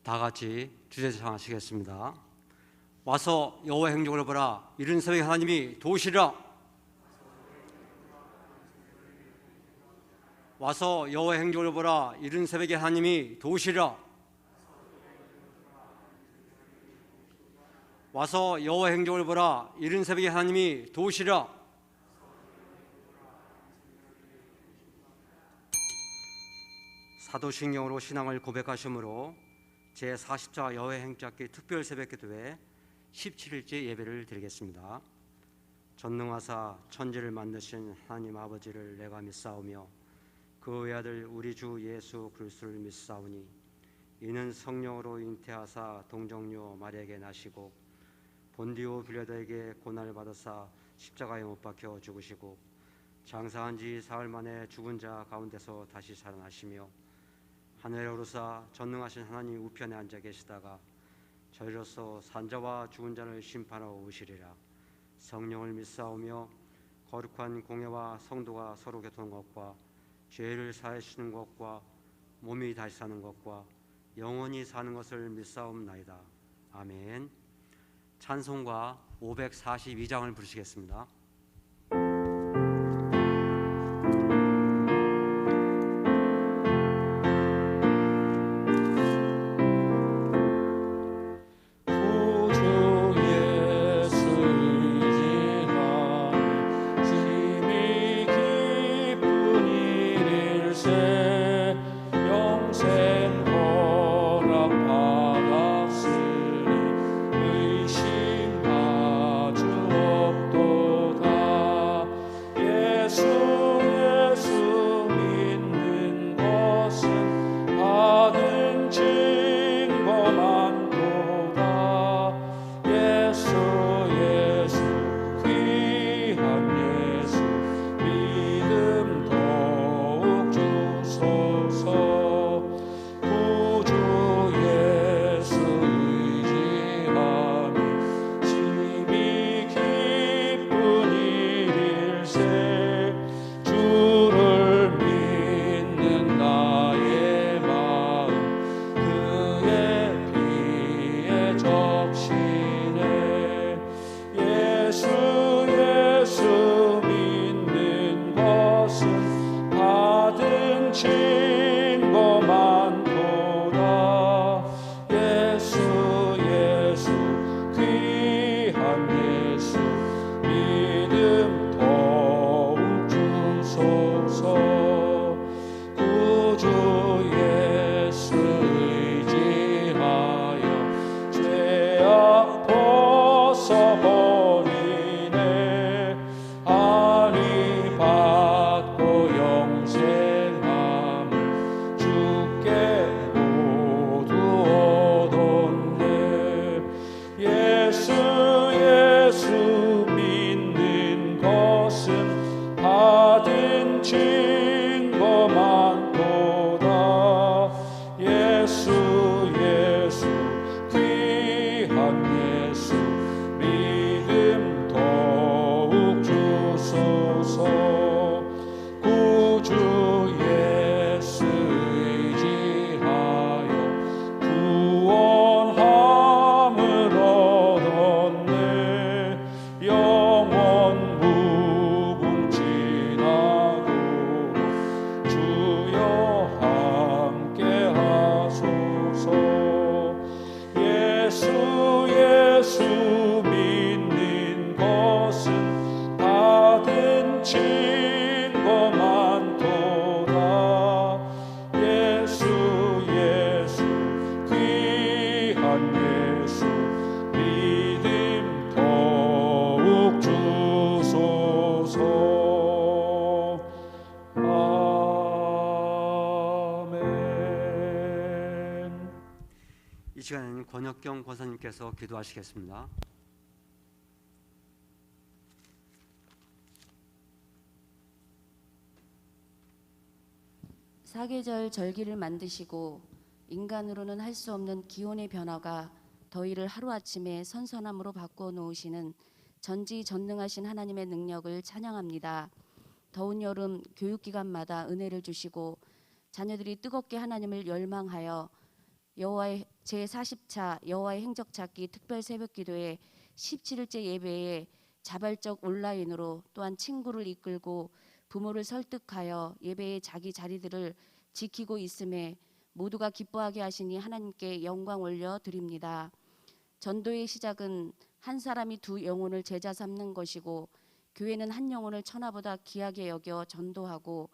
다 같이 주제 청하시겠습니다. 와서 여호와의 행적을 보라. 이른 새벽에 하나님이 도우시리라. 와서 여호와의 행적을 보라. 이른 새벽에 하나님이 도우시리라. 와서 여호와의 행적을 보라. 이른 새벽에 하나님이 도우시리라. 사도신경으로 신앙을 고백하심으로 제40차 여호와의 행적기 특별 새벽기도회 17일째 예배를 드리겠습니다. 전능하사 천지를 만드신 하나님 아버지를 내가 믿사오며 그 외아들 우리 주 예수 그리스도를 믿사오니 이는 성령으로 잉태하사 동정녀 마리아에게 나시고 본디오 빌라도에게 고난을 받으사 십자가에 못 박혀 죽으시고 장사한 지 사흘 만에 죽은 자 가운데서 다시 살아나시며 하늘에 오르사 전능하신 하나님 우편에 앉아 계시다가 저희로서 산자와 죽은 자를 심판하러 오시리라. 성령을 믿사오며 거룩한 공예와 성도가 서로 교통하는 것과 죄를 사하시는 것과 몸이 다시 사는 것과 영원히 사는 것을 믿사옵나이다. 아멘. 찬송가 542장을 부르시겠습니다. 이 시간에는 권혁경 권사님께서 기도하시겠습니다. 사계절 절기를 만드시고 인간으로는 할 수 없는 기온의 변화가 더위를 하루아침에 선선함으로 바꾸어 놓으시는 전지전능하신 하나님의 능력을 찬양합니다. 더운 여름 교육기관마다 은혜를 주시고 자녀들이 뜨겁게 하나님을 열망하여 여호와의 제40차 여호와의 행적 찾기 특별 새벽기도회 17일째 예배에 자발적 온라인으로 또한 친구를 이끌고 부모를 설득하여 예배의 자기 자리들을 지키고 있음에 모두가 기뻐하게 하시니 하나님께 영광 올려 드립니다. 전도의 시작은 한 사람이 두 영혼을 제자 삼는 것이고 교회는 한 영혼을 천하보다 귀하게 여겨 전도하고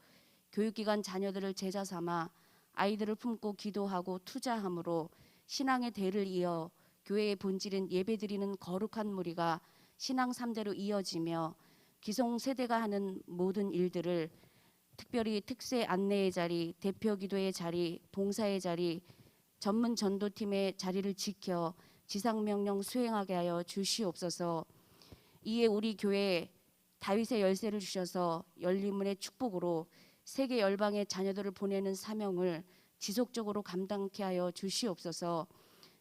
교육기관 자녀들을 제자 삼아 아이들을 품고 기도하고 투자함으로 신앙의 대를 이어 교회의 본질인 예배드리는 거룩한 무리가 신앙 3대로 이어지며 기성 세대가 하는 모든 일들을 특별히 특세 안내의 자리, 대표 기도의 자리, 봉사의 자리, 전문 전도팀의 자리를 지켜 지상명령 수행하게 하여 주시옵소서. 이에 우리 교회에 다윗의 열쇠를 주셔서 열린문의 축복으로 세계 열방의 자녀들을 보내는 사명을 지속적으로 감당케 하여 주시옵소서.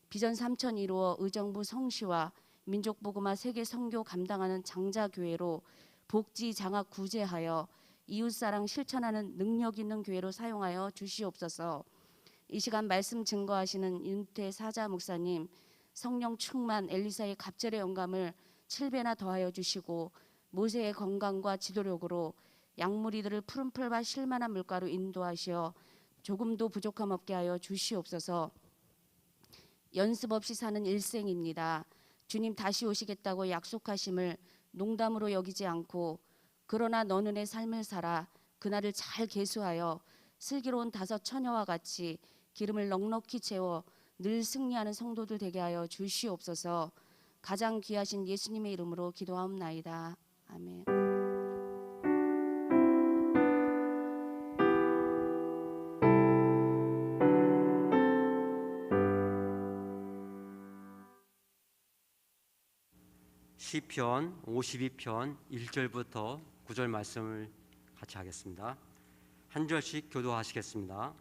비전 3천 이루어 의정부 성시와 민족복음화 세계 선교 감당하는 장자교회로 복지 장학 구제하여 이웃사랑 실천하는 능력 있는 교회로 사용하여 주시옵소서. 이 시간 말씀 증거하시는 윤태 사자 목사님 성령 충만 엘리사의 갑절의 영감을 7배나 더하여 주시고 모세의 건강과 지도력으로 양무리들을 푸른 풀과 실만한 물가로 인도하시어 조금도 부족함 없게 하여 주시옵소서. 연습 없이 사는 일생입니다. 주님 다시 오시겠다고 약속하심을 농담으로 여기지 않고 그러나 너는 내 삶을 살아 그날을 잘 계수하여 슬기로운 5 처녀와 같이 기름을 넉넉히 채워 늘 승리하는 성도들 되게 하여 주시옵소서. 가장 귀하신 예수님의 이름으로 기도하옵나이다. 아멘. 시편 52편 1절부터 9절 말씀을 같이 하겠습니다. 한 절씩 교도하시겠습니다.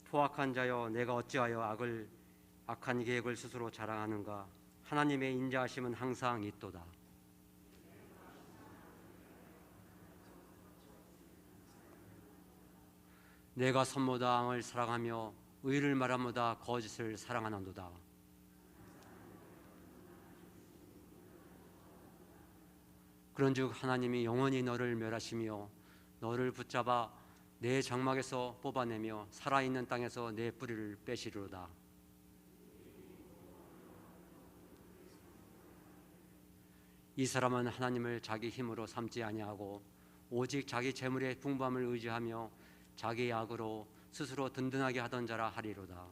포악한 자여 내가 어찌하여 악한 계획을 스스로 자랑하는가. 하나님의 인자하심은 항상 있도다. 내가 선모다 앙을 사랑하며 의를 말하모다 거짓을 사랑하는도다. 그런즉 하나님이 영원히 너를 멸하시며 너를 붙잡아 내 장막에서 뽑아내며 살아있는 땅에서 내 뿌리를 빼시리로다. 이 사람은 하나님을 자기 힘으로 삼지 아니하고 오직 자기 재물의 풍부함을 의지하며 자기 약으로 스스로 든든하게 하던 자라 하리로다.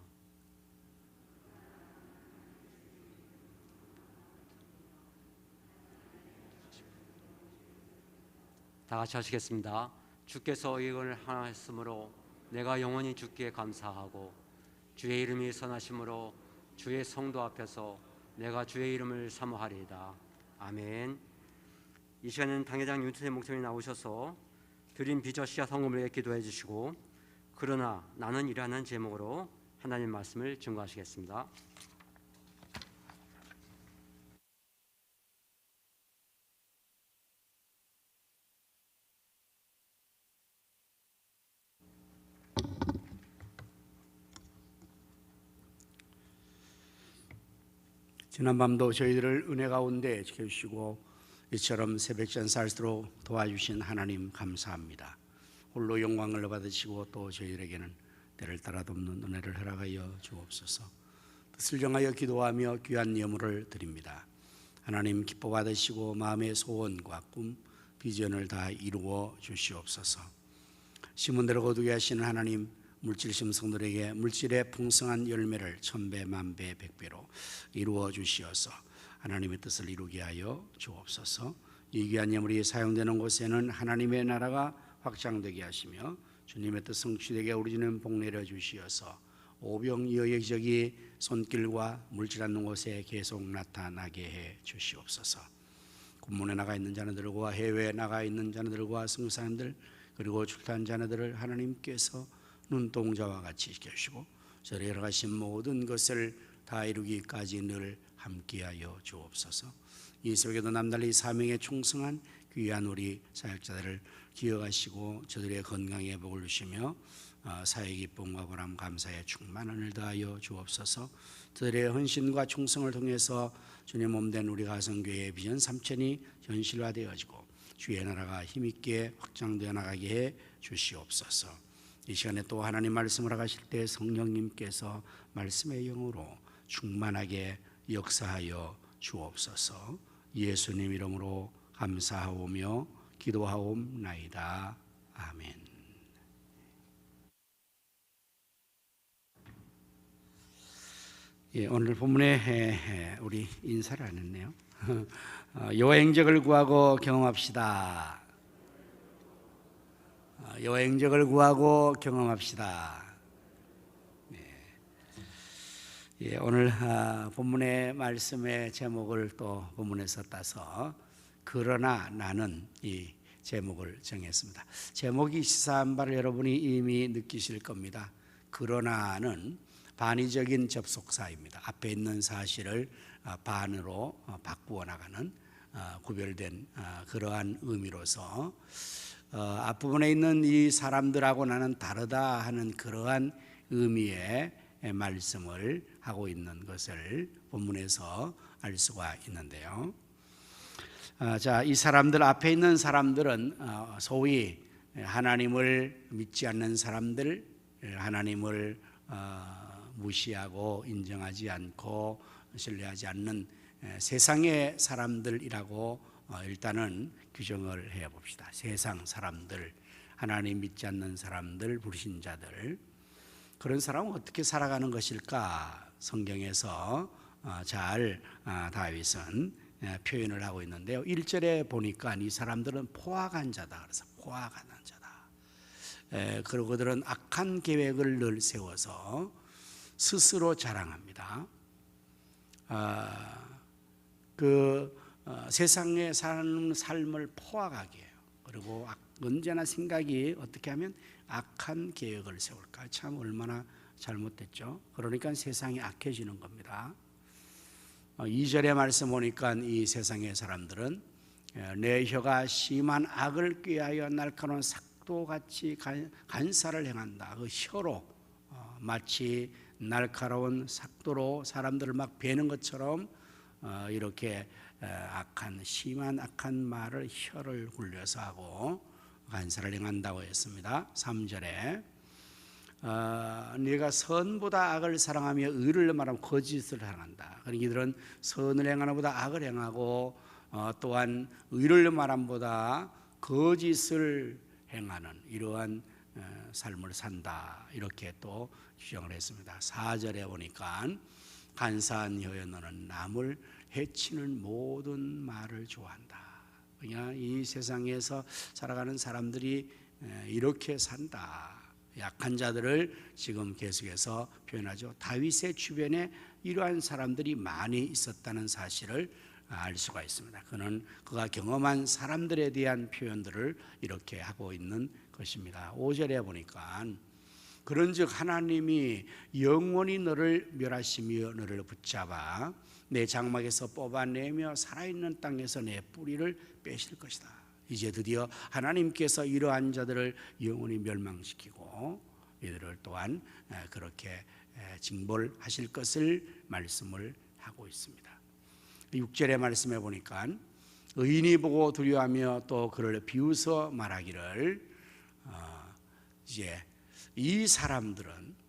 다 같이 하시겠습니다. 주께서 이걸 하셨으므로 내가 영원히 주께 감사하고 주의 이름이 선하심으로 주의 성도 앞에서 내가 주의 이름을 사모하리이다. 아멘. 이 시간에는 당회장 윤태세 목사님이 나오셔서 드린 비저 씨앗 헌금을 위해 기도해 주시고 그러나 나는 이라는 제목으로 하나님 말씀을 증거하시겠습니다. 지난밤도 저희들을 은혜 가운데 지켜주시고 이처럼 새벽 전살수로 도와주신 하나님 감사합니다. 홀로 영광을 받으시고 또 저희들에게는 때를 따라 돕는 은혜를 허락하여 주옵소서. 뜻을 정하여 기도하며 귀한 예물을 드립니다. 하나님 기뻐 받으시고 마음의 소원과 꿈, 비전을 다 이루어 주시옵소서. 심은대로 거두게 하시는 하나님, 물질 심성들에게 물질의 풍성한 열매를 1000배, 10,000배, 100배로 이루어 주시어서 하나님의 뜻을 이루게 하여 주옵소서. 이 귀한 예물이 사용되는 곳에는 하나님의 나라가 확장되게 하시며 주님의 뜻 성취되게 우리 주님 복 내려 주시어서 오병이어 여기저기 손길과 물질 않는 곳에 계속 나타나게 해 주시옵소서. 군문에 나가 있는 자녀들과 해외에 나가 있는 자녀들과 승사님들 그리고 출타한 자녀들을 하나님께서 눈동자와 같이 지켜주시고 저를 열어가신 모든 것을 다 이루기까지 늘 함께하여 주옵소서. 이 속에도 남달리 사명에 충성한 귀한 우리 사역자들을 기억하시고 저들의 건강에 복을 주시며 사의 기쁨과 보람 감사에 충만한 을 더하여 주옵소서. 그들의 헌신과 충성을 통해서 주님 몸된 우리 가성교회의 비전 3천이 현실화되어지고 주의 나라가 힘있게 확장되어 나가게 해 주시옵소서. 이 시간에 또 하나님 말씀을 하실 때 성령님께서 말씀의 영으로 충만하게 역사하여 주옵소서. 예수님 이름으로 감사하오며 기도하옵나이다. 아멘. 예, 오늘 본문에 우리 인사를 안 했네요. 여호와의 행적을 구하고 경험합시다. 여호와의 행적을 구하고 경험합시다. 예, 오늘 본문의 말씀의 제목을 또 본문에서 따서 그러나 나는 이 제목을 정했습니다. 제목이 시사한 바를 여러분이 이미 느끼실 겁니다. 그러나는 반의적인 접속사입니다. 앞에 있는 사실을 반으로 바꾸어 나가는 구별된 그러한 의미로서 앞부분에 있는 이 사람들하고 나는 다르다 하는 그러한 의미의 말씀을 하고 있는 것을 본문에서 알 수가 있는데요. 자, 이 사람들 앞에 있는 사람들은 소위 하나님을 믿지 않는 사람들, 하나님을 무시하고 인정하지 않고 신뢰하지 않는 세상의 사람들이라고 일단은 규정을 해봅시다. 세상 사람들, 하나님 믿지 않는 사람들, 불신자들, 그런 사람은 어떻게 살아가는 것일까? 성경에서 잘 다윗은 표현을 하고 있는데요. 1절에 보니까 이 사람들은 포악한 자다. 그래서 포악한 자다. 그리고 그들은 악한 계획을 늘 세워서 스스로 자랑합니다. 세상에 사는 삶을 포악하게 해요. 그리고 언제나 생각이 어떻게 하면 악한 계획을 세울까? 참 얼마나 잘못됐죠. 그러니까 세상이 악해지는 겁니다. 2절의 말씀 보니까 이 세상의 사람들은 내 혀가 심한 악을 꾀하여 날카로운 삭도같이 간사를 행한다. 그 혀로 마치 날카로운 삭도로 사람들을 막 베는 것처럼 이렇게 심한 악한 말을 혀를 굴려서 하고 간사를 행한다고 했습니다. 3절에 네가 선보다 악을 사랑하며 의를 말하면 거짓을 행한다. 그러니까 이들은 선을 행하는 보다 악을 행하고 또한 의를 말함보다 거짓을 행하는 이러한 삶을 산다. 이렇게 또 규정을 했습니다. 4절에 보니까 간사한 혀에 너는 남을 해치는 모든 말을 좋아한다. 그냥 이 세상에서 살아가는 사람들이 이렇게 산다. 약한 자들을 지금 계속해서 표현하죠. 다윗의 주변에 이러한 사람들이 많이 있었다는 사실을 알 수가 있습니다. 그는 그가 경험한 사람들에 대한 표현들을 이렇게 하고 있는 것입니다. 5절에 보니까 그런즉 하나님이 영원히 너를 멸하시며 너를 붙잡아 내 장막에서 뽑아내며 살아있는 땅에서 내 뿌리를 빼실 것이다. 이제 드디어 하나님께서 이러한 자들을 영원히 멸망시키고 이들을 또한 그렇게 징벌하실 것을 말씀을 하고 있습니다. 6절의 말씀에 보니까 의인이 보고 두려워하며 또 그를 비웃어 말하기를 이제 이 사람들은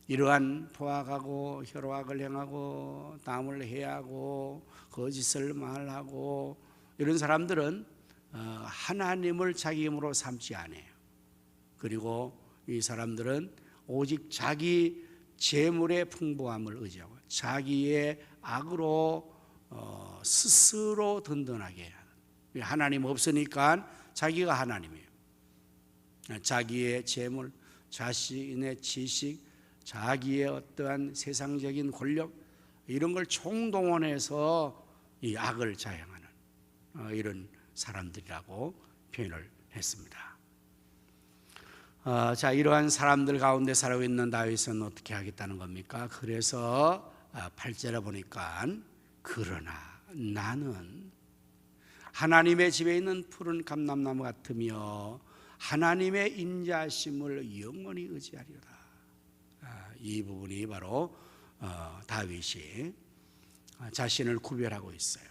이러한 포악하고 혈오악을 행하고 남을 해하고 거짓을 말하고 이런 사람들은 하나님을 자기 힘으로 삼지 않아요. 그리고 이 사람들은 오직 자기 재물의 풍부함을 의지하고 자기의 악으로 스스로 든든하게 하는, 하나님 없으니까 자기가 하나님이에요. 자기의 재물, 자신의 지식, 자기의 어떠한 세상적인 권력 이런 걸 총동원해서 이 악을 자행하는 이런 사람들이라고 표현을 했습니다. 자, 이러한 사람들 가운데 살고 있는 다윗은 어떻게 하겠다는 겁니까? 그래서 8절에 보니까 그러나 나는 하나님의 집에 있는 푸른 감람나무 같으며 하나님의 인자심을 영원히 의지하리라. 이 부분이 바로 다윗이 자신을 구별하고 있어요.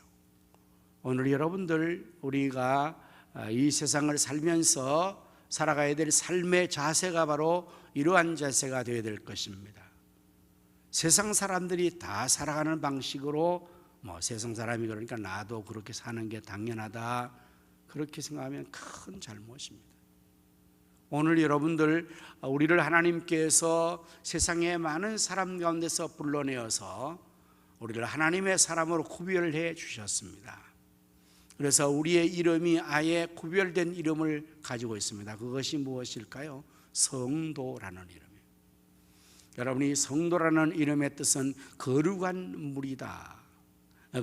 오늘 여러분들, 우리가 이 세상을 살면서 살아가야 될 삶의 자세가 바로 이러한 자세가 되어야 될 것입니다. 세상 사람들이 다 살아가는 방식으로 세상 사람이 그러니까 나도 그렇게 사는 게 당연하다, 그렇게 생각하면 큰 잘못입니다. 오늘 여러분들, 우리를 하나님께서 세상의 많은 사람 가운데서 불러내어서 우리를 하나님의 사람으로 구별해 주셨습니다. 그래서 우리의 이름이 아예 구별된 이름을 가지고 있습니다. 그것이 무엇일까요? 성도라는 이름이에요. 여러분이 성도라는 이름의 뜻은 거룩한 물이다.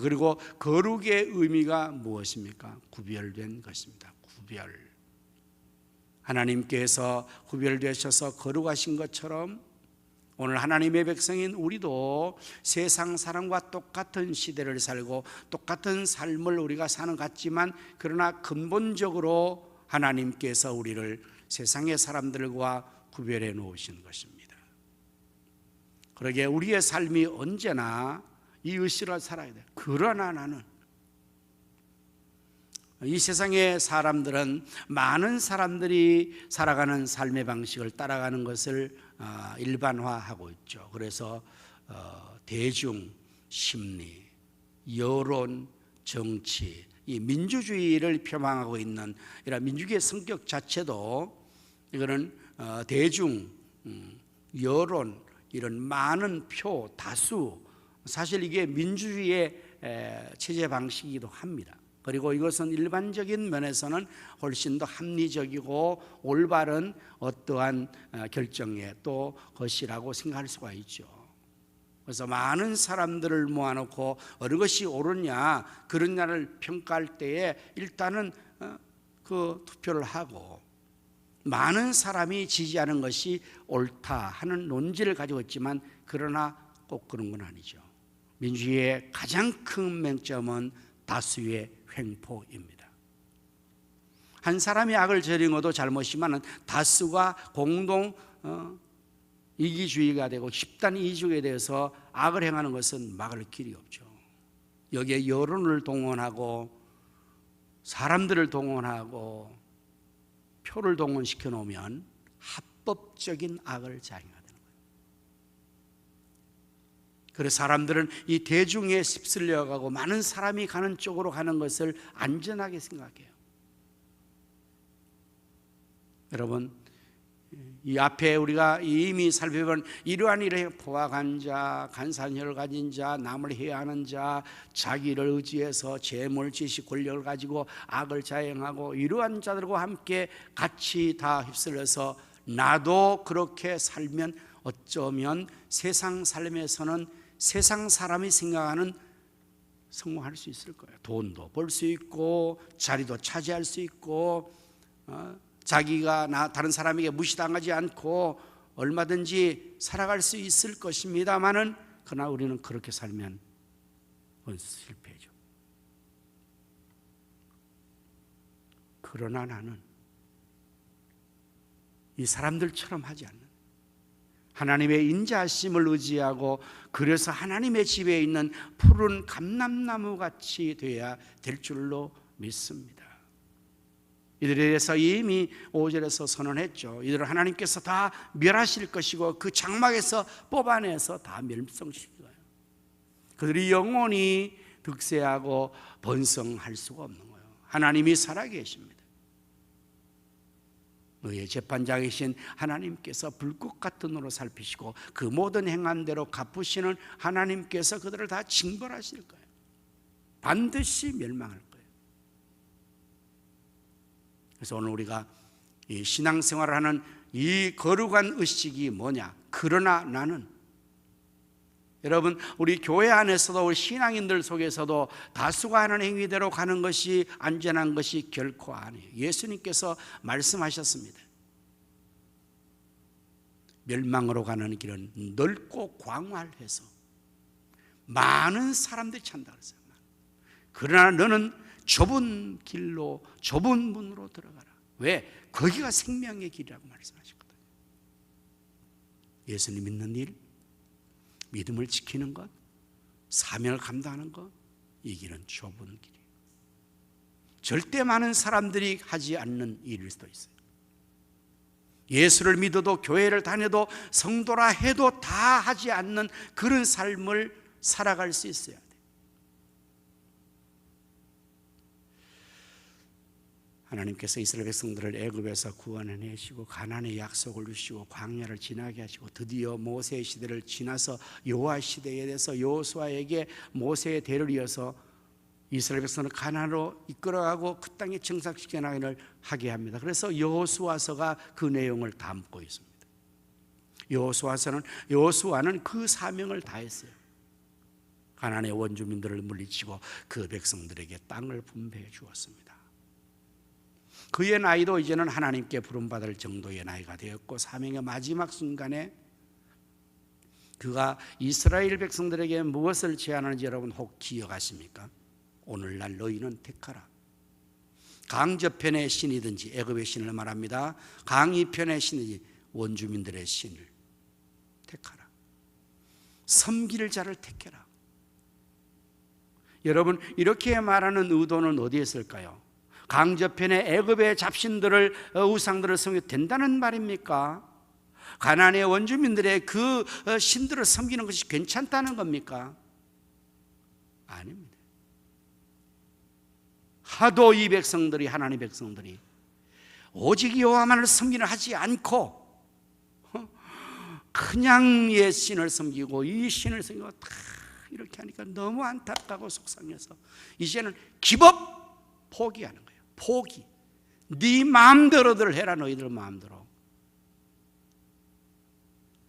그리고 거룩의 의미가 무엇입니까? 구별된 것입니다. 구별. 하나님께서 구별되셔서 거룩하신 것처럼 오늘 하나님의 백성인 우리도 세상 사람과 똑같은 시대를 살고 똑같은 삶을 우리가 사는 것 같지만, 그러나 근본적으로 하나님께서 우리를 세상의 사람들과 구별해 놓으신 것입니다. 그러기에 우리의 삶이 언제나 이 의식을 살아야 돼요. 그러나 나는, 이 세상의 사람들은 많은 사람들이 살아가는 삶의 방식을 따라가는 것을 일반화하고 있죠. 그래서 대중, 심리, 여론, 정치, 이 민주주의를 표방하고 있는 이런 민주주의의 성격 자체도, 이거는 대중, 여론, 이런 많은 표, 다수, 사실 이게 민주주의의 체제 방식이기도 합니다. 그리고 이것은 일반적인 면에서는 훨씬 더 합리적이고 올바른 어떠한 결정의 또 것이라고 생각할 수가 있죠. 그래서 많은 사람들을 모아놓고 어느 것이 옳으냐 그러냐를 평가할 때에 일단은 그 투표를 하고, 많은 사람이 지지하는 것이 옳다 하는 논지를 가지고 있지만, 그러나 꼭 그런 건 아니죠. 민주주의의 가장 큰 맹점은 다수의 횡포입니다. 한 사람이 악을 저지른 것도 잘못이지만 다수가 공동 이기주의가 되고 집단 이기주의에 대해서 악을 행하는 것은 막을 길이 없죠. 여기에 여론을 동원하고 사람들을 동원하고 표를 동원시켜 놓으면 합법적인 악을 자행하는 거예요. 그래서 사람들은 이 대중에 휩쓸려 가고 많은 사람이 가는 쪽으로 가는 것을 안전하게 생각해요. 여러분, 이 앞에 우리가 이미 살펴본 이러한 일에 포악한 자, 간산혈을 가진 자, 남을 해하는 자, 자기를 의지해서 재물, 지식, 권력을 가지고 악을 자행하고 이러한 자들과 함께 같이 다 휩쓸려서 나도 그렇게 살면 어쩌면 세상 삶에서는 세상 사람이 생각하는 성공할 수 있을 거예요. 돈도 벌 수 있고 자리도 차지할 수 있고 자기가 다른 사람에게 무시당하지 않고 얼마든지 살아갈 수 있을 것입니다만은, 그러나 우리는 그렇게 살면 그건 실패죠. 그러나 나는 이 사람들처럼 하지 않는, 하나님의 인자하심을 의지하고, 그래서 하나님의 집에 있는 푸른 감람나무 같이 되어야 될 줄로 믿습니다. 이들에 대해서 이미 5절에서 선언했죠. 이들을 하나님께서 다 멸하실 것이고 그 장막에서 뽑아내서 다 멸성시킬 거예요. 그들이 영원히 득세하고 번성할 수가 없는 거예요. 하나님이 살아계십니다. 너희의 재판장이신 하나님께서 불꽃 같은 눈으로 살피시고 그 모든 행한 대로 갚으시는 하나님께서 그들을 다 징벌하실 거예요. 반드시 멸망할 거예요. 그래서 오늘 우리가 이 신앙생활을 하는 이 거룩한 의식이 뭐냐? 그러나 나는, 여러분, 우리 교회 안에서도 우리 신앙인들 속에서도 다수가 하는 행위대로 가는 것이 안전한 것이 결코 아니에요. 예수님께서 말씀하셨습니다. 멸망으로 가는 길은 넓고 광활해서 많은 사람들이 찬다 그랬어요. 그러나 너는 좁은 길로 좁은 문으로 들어가라. 왜? 거기가 생명의 길이라고 말씀하셨거든요. 예수님 믿는 일, 믿음을 지키는 것, 사명을 감당하는 것, 이 길은 좁은 길이에요. 절대 많은 사람들이 하지 않는 일일 수도 있어요. 예수를 믿어도 교회를 다녀도 성도라 해도 다 하지 않는 그런 삶을 살아갈 수 있어야 돼요. 하나님께서 이스라엘 백성들을 애굽에서 구원해내시고 가나안의 약속을 주시고 광야를 지나게 하시고 드디어 모세의 시대를 지나서 여호와 시대에 대해서 여호수아에게 모세의 대를 이어서 이스라엘 백성을 가나안으로 이끌어가고 그 땅에 정착시켜 나가기를 하게 합니다. 그래서 여호수아서가 그 내용을 담고 있습니다. 여호수아는 그 사명을 다했어요. 가나안의 원주민들을 물리치고 그 백성들에게 땅을 분배해 주었습니다. 그의 나이도 이제는 하나님께 부름받을 정도의 나이가 되었고 사명의 마지막 순간에 그가 이스라엘 백성들에게 무엇을 제안하는지 여러분 혹 기억하십니까? 오늘날 너희는 택하라. 강저편의 신이든지 애굽의 신을 말합니다. 강이편의 신이든지 원주민들의 신을 택하라. 섬길 자를 택해라. 여러분 이렇게 말하는 의도는 어디에 있을까요? 강저편의 애굽의 잡신들을 우상들을 섬겨도 된다는 말입니까? 가나안의 원주민들의 그 신들을 섬기는 것이 괜찮다는 겁니까? 아닙니다. 하도 이 백성들이 하나님의 백성들이 오직 여호와만을 섬기는 하지 않고 그냥 옛 신을 섬기고 이 신을 섬기고 다 이렇게 하니까 너무 안타깝고 속상해서 이제는 기법 포기하는 거예요. 포기. 네 마음대로들 해라. 너희들 마음대로.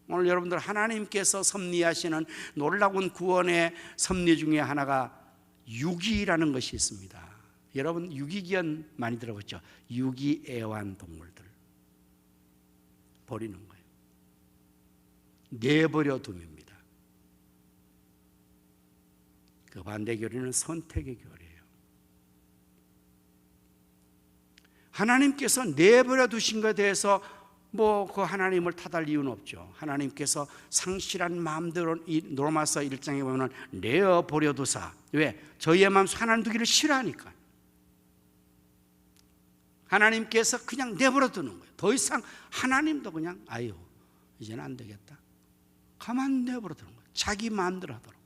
오늘 여러분들 하나님께서 섭리하시는 놀라운 구원의 섭리 중에 하나가 유기라는 것이 있습니다. 여러분 유기견 많이 들어봤죠? 유기애완 동물들 버리는 거예요. 내버려 둠입니다. 그 반대 교리는 선택의 교리예요. 하나님께서 내버려 두신 것에 대해서 그 하나님을 탓할 이유는 없죠. 하나님께서 상실한 마음대로 로마서 1장에 보면 내어버려 두사. 왜? 저희의 마음 하나님 두기를 싫어하니까. 하나님께서 그냥 내버려 두는 거예요. 더 이상 하나님도 그냥 아유 이제는 안 되겠다. 가만 내버려 두는 거예요. 자기 마음대로 하도록.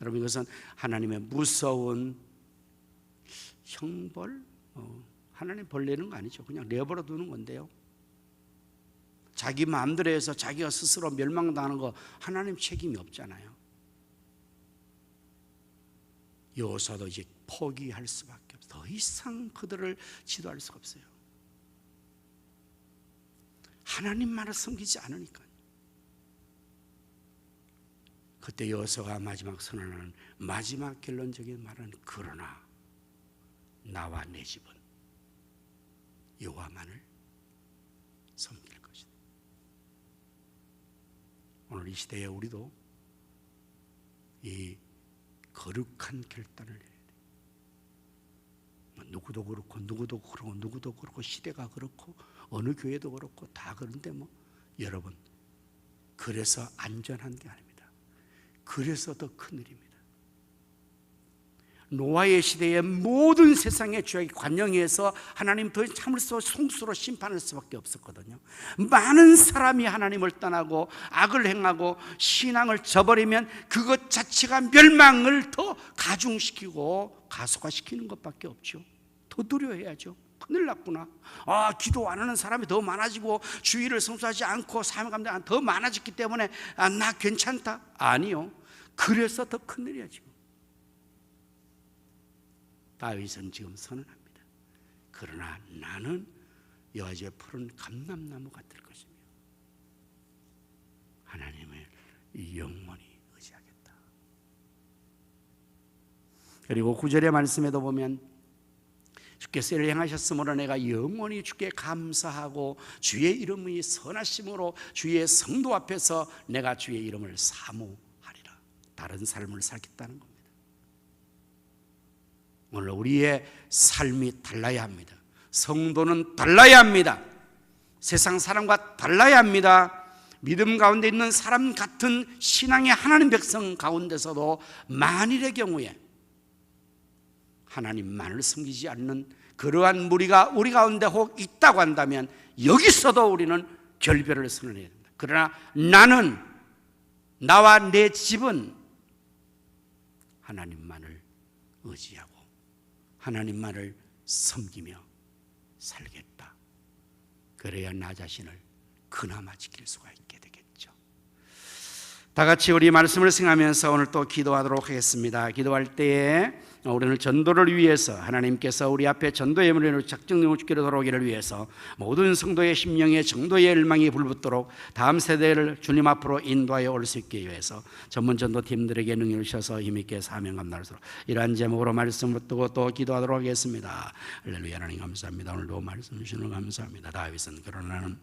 여러분 이것은 하나님의 무서운 형벌? 하나님 벌 내는 거 아니죠. 그냥 내버려 두는 건데요. 자기 마음대로 해서 자기가 스스로 멸망당하는 거 하나님 책임이 없잖아요. 여호수아도 이제 포기할 수밖에 없어요. 더 이상 그들을 지도할 수가 없어요. 하나님만을 섬기지 않으니까요. 그때 여호수아가 마지막 선언하는 마지막 결론적인 말은 그러나 나와 내 집은 여호와만을 섬길 것이다. 오늘 이 시대에 우리도 이 거룩한 결단을 해야 돼. 누구도 그렇고 누구도 그렇고 누구도 그렇고 시대가 그렇고 어느 교회도 그렇고 다 그런데 여러분 그래서 안전한 게 아닙니다. 그래서 더 큰일입니다. 노아의 시대의 모든 세상의 죄악이 관영해서 하나님 더 참을 수 없이 송수로 심판할 수밖에 없었거든요. 많은 사람이 하나님을 떠나고 악을 행하고 신앙을 저버리면 그것 자체가 멸망을 더 가중시키고 가속화시키는 것밖에 없죠. 더 두려워해야죠. 큰일 났구나. 기도 안 하는 사람이 더 많아지고 주의를 성수하지 않고 사명감당 더 많아졌기 때문에 나 괜찮다. 아니요. 그래서 더 큰일이야 지금. 다윗은 지금 선언합니다. 그러나 나는 여호와의 푸른 감람나무 같을 것이며 하나님을 영원히 의지하겠다. 그리고 9절의 말씀에도 보면 주께서 이를 행하셨으므로 내가 영원히 주께 감사하고 주의 이름이 선하심으로 주의 성도 앞에서 내가 주의 이름을 사모하리라. 다른 삶을 살겠다는 겁니다. 오늘 우리의 삶이 달라야 합니다. 성도는 달라야 합니다. 세상 사람과 달라야 합니다. 믿음 가운데 있는 사람 같은 신앙의 하나님 백성 가운데서도 만일의 경우에 하나님만을 섬기지 않는 그러한 무리가 우리 가운데 혹 있다고 한다면 여기서도 우리는 결별을 선언해야 된다. 그러나 나는, 나와 내 집은 하나님만을 의지하고 하나님만을 섬기며 살겠다. 그래야 나 자신을 그나마 지킬 수가 있게 되겠죠. 다 같이 우리 말씀을 생각하면서 오늘 또 기도하도록 하겠습니다. 기도할 때에 우리는 전도를 위해서 하나님께서 우리 앞에 전도의 문을 작정하고 주기로 돌아오기를 위해서 모든 성도의 심령에 정도의 열망이 불붙도록 다음 세대를 주님 앞으로 인도하여 올 수 있게 위해서 전문 전도팀들에게 능력을 주셔서 힘있게 사명 감당하도록 이러한 제목으로 말씀을 두고 또 기도하도록 하겠습니다. 할렐루야. 하나님 감사합니다. 오늘도 말씀 주시는 감사합니다. 다윗은 그러나는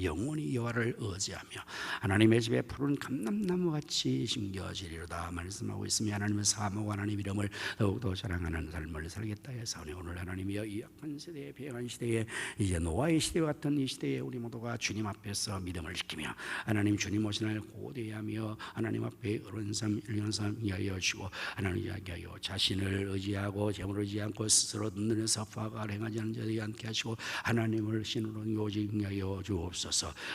영원히 여호와를 의지하며 하나님의 집에 푸른 감람나무같이 심겨지리로다 말씀하고 있으며 하나님의 사모하고 하나님 이름을 더욱더 자랑하는 삶을 살겠다 해서 오늘 하나님이여 이 악한 시대에 배행한 시대에 이제 노아의 시대와 같은 이 시대에 우리 모두가 주님 앞에서 믿음을 지키며 하나님 주님 오신 날 고대하며 하나님 앞에 어른 삶, 일년 삶 이하여 주시고 하나님 이야기하여 자신을 의지하고 재물을 의지하지 않고 스스로 눈에 사파가 행하지 않는 자들이 않게 하시고 하나님을 신으로 오직 하여 주옵소서.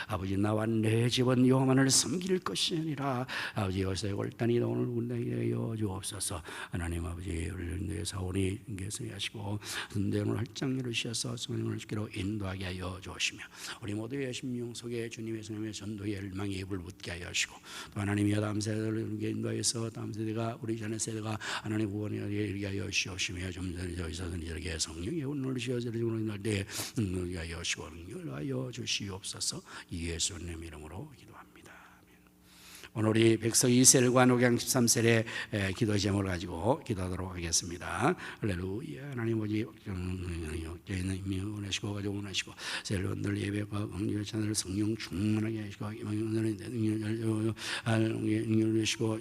아버지 나와 내 집은 여호와만을 섬길 것이 아니라 아버지 여기서 올단이 오늘 운다하여 주옵소서. 하나님 아버지 우리를 사원이 계승 하시고 선대를 활짝 열으셔서 성령을 주기로 인도하게 하여 주시며 우리 모두의 심령 속에 주님의 성령의 전도의 열망이 불붙게 하여 하시고 또 하나님이 다음 세대를 인도하여서 다음 세대가 우리 전의 세대가 하나님 구원에 이르게 하여 주시며 좀 저기서 이렇게 성령의 운을 주셔서 인할 때 능력하게 하여 주시고 능력하여 주시옵소서. 예수님 이름으로 기도합니다. 오늘 우리 백성 이셀과 녹양 13셀의 기도 제목을 가지고 기도하도록 하겠습니다. 할렐루야. 하나님 아버지 교회는 임명하시고 가족 원하시고 셀원들 예배와 응결 찬을 성령 충만하게 하시고 응결 주시고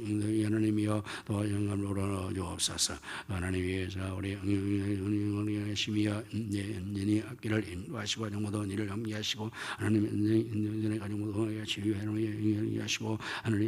하나님이여 또 영감으로 주옵소서. 하나님 위해서 우리 응결 하시며 연전히 앞길을 인도하시고 정모도 일을 함께하시고 하나님 인전에 가족 모두 치유하시고 하시고 하나님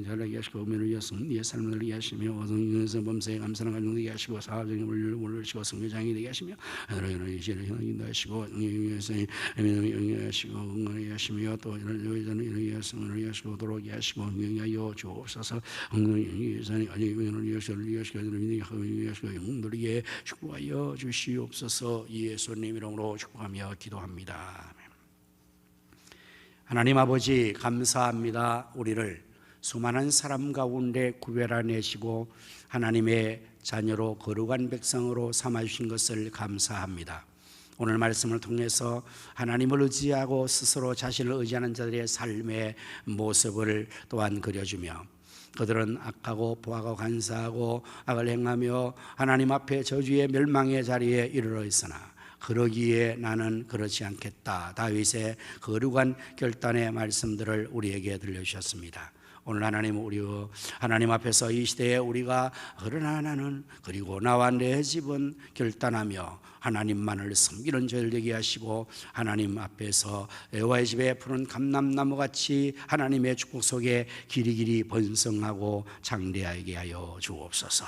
잘하게 하시고 오면을 위하여 네 삶을 위하여 하시며 어성에서 범사에 감사를 가정되게 하시고 사업적인 원리를 올리시고 성교장이 되게 하시며 하나님 이제는 형인도 하시고 위해서 하시고 응원하게 하시며 또 이런 위해서 응원하게 하시고 도로게 하시고 응원하여 주옵소서. 위해서 아니 응원을 위해서 위하시고 영들에게 축복하여 주시옵소서. 예수님 이름으로 축복하며 기도합니다. 하나님 아버지 감사합니다. 우리를 수많은 사람 가운데 구별해내시고 하나님의 자녀로 거룩한 백성으로 삼아주신 것을 감사합니다. 오늘 말씀을 통해서 하나님을 의지하고 스스로 자신을 의지하는 자들의 삶의 모습을 또한 그려주며 그들은 악하고 포하고 간사하고 악을 행하며 하나님 앞에 저주의 멸망의 자리에 이르러 있으나 그러기에 나는 그렇지 않겠다. 다윗의 거룩한 결단의 말씀들을 우리에게 들려주셨습니다. 오늘 하나님 우리와 하나님 앞에서 이 시대에 우리가 그러나 나는 그리고 나와 내 집은 결단하며 하나님만을 섬기는 저희를 되게 하시고 하나님 앞에서 여호와의 집에 푸른 감람나무같이 하나님의 축복 속에 길이길이 번성하고 장대하게 하여 주옵소서.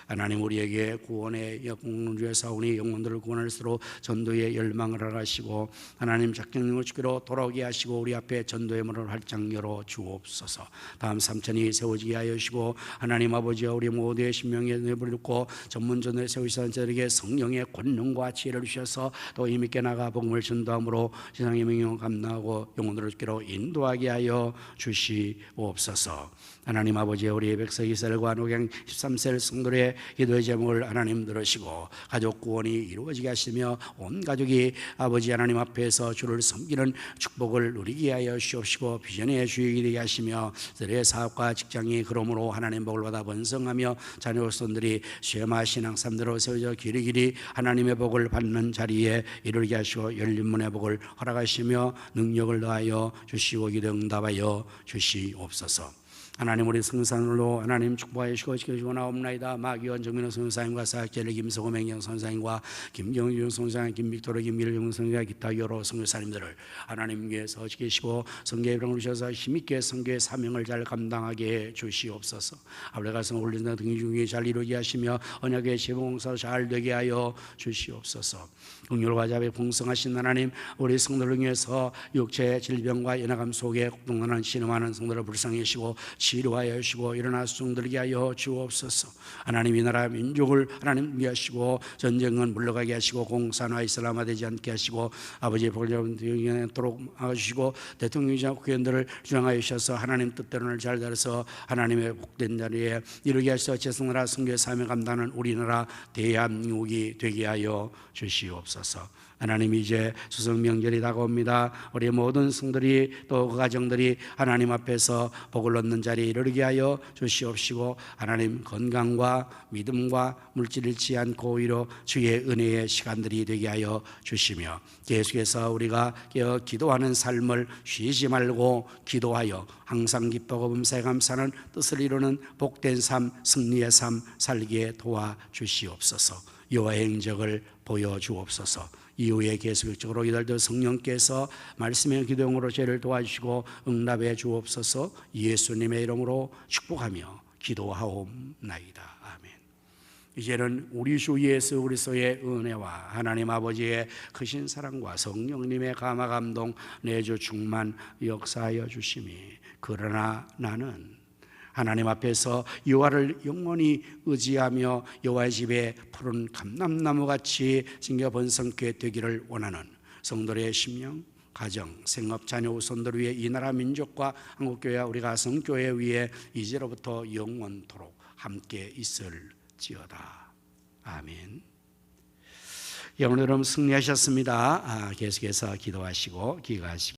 하나님 우리에게 구원의 영광을 주셔서 우리 영혼들을 구원할수록 전도의 열망을 하시고 하나님 작정을 주기로 돌아오게 하시고 우리 앞에 전도의 문을 활짝 열어 주옵소서. 다음 삼천이 세워지게 하여 주시고 하나님 아버지와 우리 모두의 신명에 내버리고 전문전을 세우시는 자들에게 성령의 권능과 지혜를 주셔서 또 힘있게 나가 복음을 전도함으로 세상의 명령을 감당하고 영혼들을 주기로 인도하게 하여 주시옵소서. 하나님 아버지 우리 백성 이스라엘과 녹양 13셀 성도의 기도의 제목을 하나님 들으시고 가족 구원이 이루어지게 하시며 온 가족이 아버지 하나님 앞에서 주를 섬기는 축복을 누리게 하여 주옵시고 비전의 주역이 되게 하시며 들의 사업과 직장이 그러므로 하나님 복을 받아 번성하며 자녀손들이 쉐마 신앙 삶대로 세워져 길이길이 하나님의 복을 받는 자리에 이르게 하시고 열린 문의 복을 허락하시며 능력을 더하여 주시고 기도 응답하여 주시옵소서. 하나님 우리 성산으로 하나님 축복하시고 지켜주시고 나옵나이다. 마기원 정민호 선사님과 사학제리 김성호 맹영 선사님과 김경준 선사님, 김빅토르 김밀정 선사님, 기타 여러 선교사님들을 하나님께서 지키시고 성교에 병으셔서 힘있게 성교의 사명을 잘 감당하게 해 주시옵소서. 아버지가 성 올린다 등이 중에 잘 이루게 하시며 언약의 시봉사 잘 되게 하여 주시옵소서. 긍휼과 자비 풍성하신 하나님, 우리 성도를 위해서 육체의 질병과 연약함 속에 고통하는 신음하는 성도를 불쌍히 여시고 치료하여 주시고 일어나 수종들게 하여 주옵소서. 하나님 이 나라 민족을 하나님 위하시고 전쟁은 물러가게 하시고 공산화 이슬람화되지 않게 하시고 아버지의 복을 영원토록 하시고 대통령이자 국회의원들을 주장하여 주셔서 하나님 뜻대로를 잘 따라서 하나님의 복된 자리에 이르게 하셔서 제성나라 선교의 사명 감당하는 우리나라 대한민국이 되게 하여 주시옵소서. 하나님 이제 추석 명절이 다가옵니다. 우리 모든 성들이 또 그 가정들이 하나님 앞에서 복을 얻는 자리에 이르게 하여 주시옵시고 하나님 건강과 믿음과 물질 잃지 않고 오히려 주의 은혜의 시간들이 되게 하여 주시며 계속해서 우리가 기도하는 삶을 쉬지 말고 기도하여 항상 기뻐하고 범사에 감사하는 뜻을 이루는 복된 삶, 승리의 삶 살게 도와주시옵소서. 여호와의 행적을 보여주옵소서. 이후에 계속적으로 이달도 성령께서 말씀의 기도용으로 죄를 도와주시고 응답해 주옵소서. 예수님의 이름으로 축복하며 기도하옵나이다. 아멘. 이제는 우리 주 예수 그리스도의 은혜와 하나님 아버지의 크신 사랑과 성령님의 감화 감동 내주 충만 역사하여 주심이 그러나 나는 하나님 앞에서 여호와를 영원히 의지하며 여호와의 집에 푸른 감람나무같이 생겨 번성케 되기를 원하는 성도의 심령, 가정, 생업, 자녀, 후손들 위해 이 나라 민족과 한국교회와 우리 가성교회 위에 이제로부터 영원토록 함께 있을지어다. 아멘. 오늘은 승리하셨습니다. 계속해서 기도하시고 기가하시고